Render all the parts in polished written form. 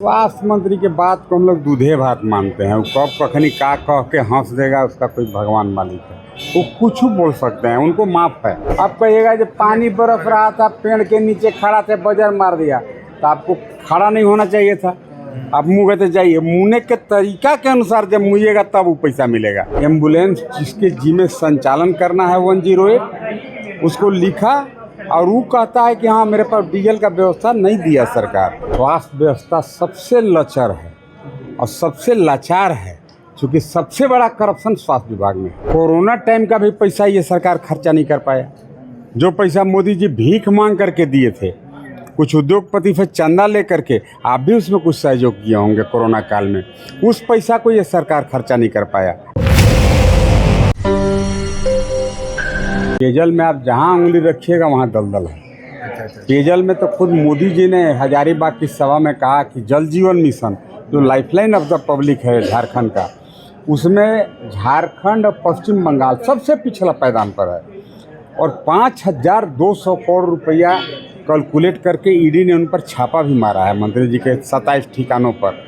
स्वास्थ्य मंत्री के बात को हम लोग दूधे भात मानते हैं। वो कब कखनी का कह के हंस देगा उसका कोई भगवान मालिक है। वो कुछ बोल सकते हैं, उनको माफ है। आप कहिएगा जब पानी बरस रहा था, पेड़ के नीचे खड़ा थे, बजर मार दिया, तो आपको खड़ा नहीं होना चाहिए था। आप मुँह कहते जाइए, मुँहने के तरीका के अनुसार जब मुँहिएगा तब वो पैसा मिलेगा। एम्बुलेंस जिसके जिम्मे संचालन करना है 108 उसको लिखा और वो कहता है कि हाँ मेरे पास डीजल का व्यवस्था नहीं दिया सरकार। स्वास्थ्य व्यवस्था सबसे लचर है और सबसे लाचार है, क्योंकि सबसे बड़ा करप्शन स्वास्थ्य विभाग में है। कोरोना टाइम का भी पैसा ये सरकार खर्चा नहीं कर पाया। जो पैसा मोदी जी भीख मांग करके दिए थे, कुछ उद्योगपति से चंदा ले करके, आप भी उसमें कुछ सहयोग किए होंगे कोरोना काल में, उस पैसा को ये सरकार खर्चा नहीं कर पाया। पेयजल में आप जहाँ उंगली रखिएगा वहाँ दलदल है। पेयजल में तो खुद मोदी जी ने हजारीबाग की सभा में कहा कि जल जीवन मिशन जो लाइफलाइन ऑफ द पब्लिक है झारखंड का, उसमें झारखंड और पश्चिम बंगाल सबसे पिछला पायदान पर है। और 5200 करोड़ रुपया कैलकुलेट करके ईडी ने उन पर छापा भी मारा है, मंत्री जी के 27 ठिकानों पर।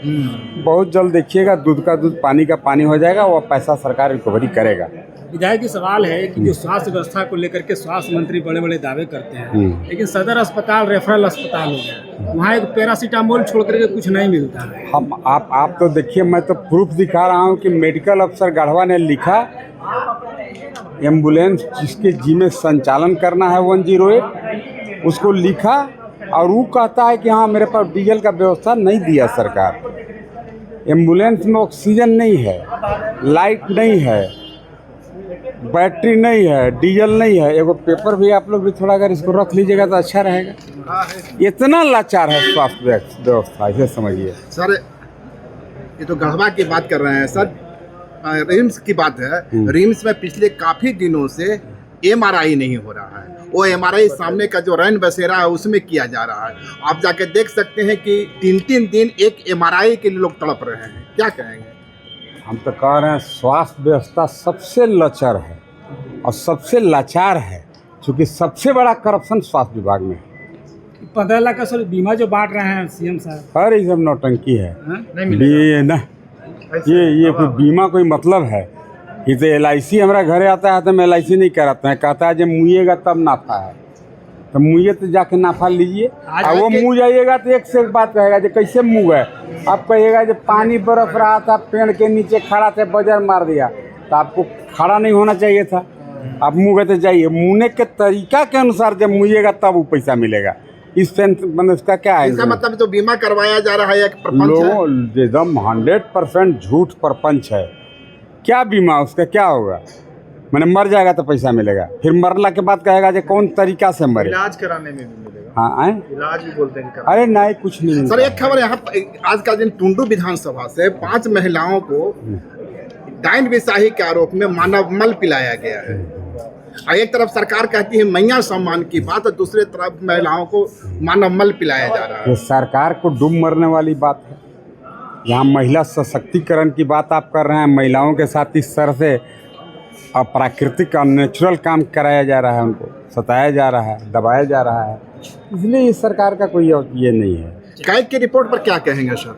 बहुत जल्द देखिएगा, दूध का दूध पानी का पानी हो जाएगा, वो पैसा सरकार रिकवरी करेगा। विधायक जी, सवाल है कि जो स्वास्थ्य व्यवस्था को लेकर के स्वास्थ्य मंत्री बड़े बड़े दावे करते हैं, लेकिन सदर अस्पताल रेफरल अस्पताल हो गया, वहाँ एक पैरासीटामोल छोड़ करके कुछ नहीं मिलता है। हम आप तो देखिए, मैं तो प्रूफ दिखा रहा हूँ कि मेडिकल अफसर गढ़वा ने लिखा, एम्बुलेंस जिसके जिम्मे संचालन करना है 108 उसको लिखा और वो कहता है कि हाँ मेरे पास डीजल का व्यवस्था नहीं दिया सरकार। एम्बुलेंस में ऑक्सीजन नहीं है, लाइट नहीं है, बैटरी नहीं है, डीजल नहीं है। एगो पेपर भी आप लोग भी थोड़ा अगर इसको रख लीजिएगा तो अच्छा रहेगा। इतना लाचार है स्वास्थ्य व्यवस्था, इसे समझिए। सर, ये तो गढ़वा की बात कर रहे हैं सर, रिम्स की बात है। रिम्स में पिछले काफ़ी दिनों से एमआरआई नहीं हो रहा है। वो एमआरआई सामने का जो रैन बसेरा है उसमें किया जा रहा है। आप जाके देख सकते हैं कि 3-3 दिन एक एमआरआई के लिए लोग तड़प रहे हैं। क्या कहेंगे? हम तो कह रहे हैं स्वास्थ्य व्यवस्था सबसे लचर है और सबसे लाचार है, क्योंकि सबसे बड़ा करप्शन स्वास्थ्य विभाग में है। 15 लाख का सर बीमा जो बांट रहे हैं सीएम साहब, अरे ये सब नौटंकी है। नहीं ना ये कोई बीमा कोई मतलब है? ये तो LIC हमारा घरे आता है तो मैं LIC नहीं कराता है, कहता है जब मुँहिएगा तब नाफा है, तो मुँहे तो जाके नाफा लीजिए। और वो मुँह जाइएगा तो एक से एक बात कहेगा जो कैसे मुँह है। आप कहिएगा जब पानी बरस रहा था, पेड़ के नीचे खड़ा थे, बजर मार दिया, तो आपको खड़ा नहीं होना चाहिए था। आप मुँह कहते जाइए, मुँहने के तरीका के अनुसार जब मुँहिएगा तब वो पैसा मिलेगा। इस मतलब इसका क्या है? इसका मतलब जो बीमा करवाया जा रहा है एक प्रपंच है। एकदम 100% झूठ प्रपंच है। क्या बीमा, उसका क्या होगा? मैंने मर जाएगा तो पैसा मिलेगा, फिर मरला के बाद कहेगा जो कौन तरीका से मरे। इलाज कराने में भी मिलेगा। हाँ इलाज भी बोलते हैं। अरे नहीं, कुछ नहीं सर, एक खबर यहाँ आज का दिन टुंडू विधानसभा से 5 महिलाओं को डायन बिसाही के आरोप में मानव मल पिलाया गया है। और एक तरफ सरकार कहती है मैया सम्मान की बात, और दूसरी तरफ महिलाओं को मानव मल पिलाया जा रहा है। ये सरकार को डूब मरने वाली बात है। यहाँ महिला सशक्तिकरण की बात आप कर रहे हैं, महिलाओं के साथ इस तरह से अप्राकृतिक अननेचुरल काम कराया जा रहा है, उनको सताया जा रहा है, दबाया जा रहा है। इसलिए इस सरकार का कोई ये नहीं है। कैग की रिपोर्ट पर क्या कहेंगे सर?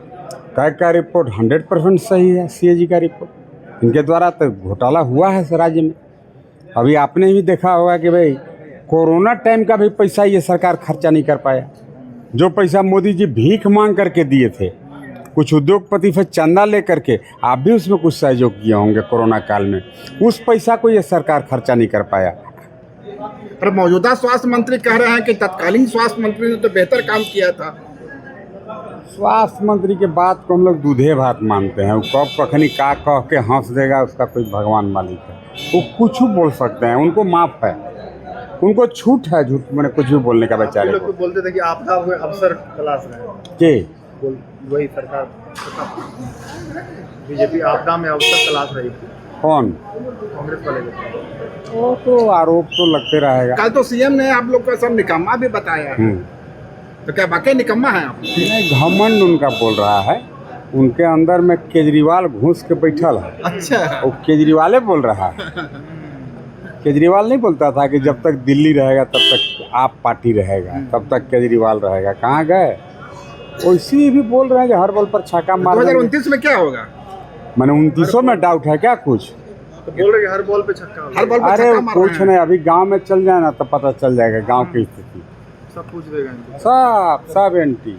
कैग का रिपोर्ट 100% सही है। CAG का रिपोर्ट, इनके द्वारा तो घोटाला हुआ है राज्य में। अभी आपने भी देखा होगा कि भाई कोरोना टाइम का भी पैसा ये सरकार खर्चा नहीं कर पाया। जो पैसा मोदी जी भीख मांग करके दिए थे, कुछ उद्योगपति से चंदा ले करके, आप भी उसमें कुछ सहयोग किए होंगे कोरोना काल में, उस पैसा को ये सरकार खर्चा नहीं कर पाया। पर मौजूदा स्वास्थ्य मंत्री कह रहे हैं कि तत्कालीन स्वास्थ्य मंत्री ने तो बेहतर काम किया था। स्वास्थ्य मंत्री के बात को हम लोग दूधे भात मानते हैं। वो कब कखनी का कह के हंस देगा उसका कोई भगवान मालिक है। वो कुछ बोल सकते हैं, उनको माफ है, उनको छूट है। झूठ मैंने कुछ भी बोलने का बेचारे को। बोलते थे कि आपदा हुए अफसर तलाश रहे हैं, वही सरकार बीजेपी आपदा में अवसर तलाश रही थी। कौन? कांग्रेस वाले। वो तो आरोप तो लगते रहेगा। कल तो सीएम ने आप लोग को सब निकम्मा भी बताया है। तो क्या वाकई निकम्मा है आप? नहीं, घमंड उनका बोल रहा है। उनके अंदर में केजरीवाल घुस के बैठल है। अच्छा, वो केजरीवाल बोल रहा है। केजरीवाल नहीं बोलता था कि जब तक दिल्ली रहेगा तब तक आप पार्टी रहेगा, तब तक केजरीवाल रहेगा। कहाँ गए? वैसे भी बोल रहे हैं कि हर बॉल पर छक्का मार देंगे। 2029 में क्या होगा? मैंने 29 में डाउट है क्या कुछ? तो बोल रहे कि हर बॉल पे छक्का होगा। हर बॉल पर अरे छक्का मार कुछ रहे हैं। नहीं, अभी गांव में चल जाए ना तो पता चल जाएगा गांव की स्थिति। सब पूछ देगा इनको। सब एंटी।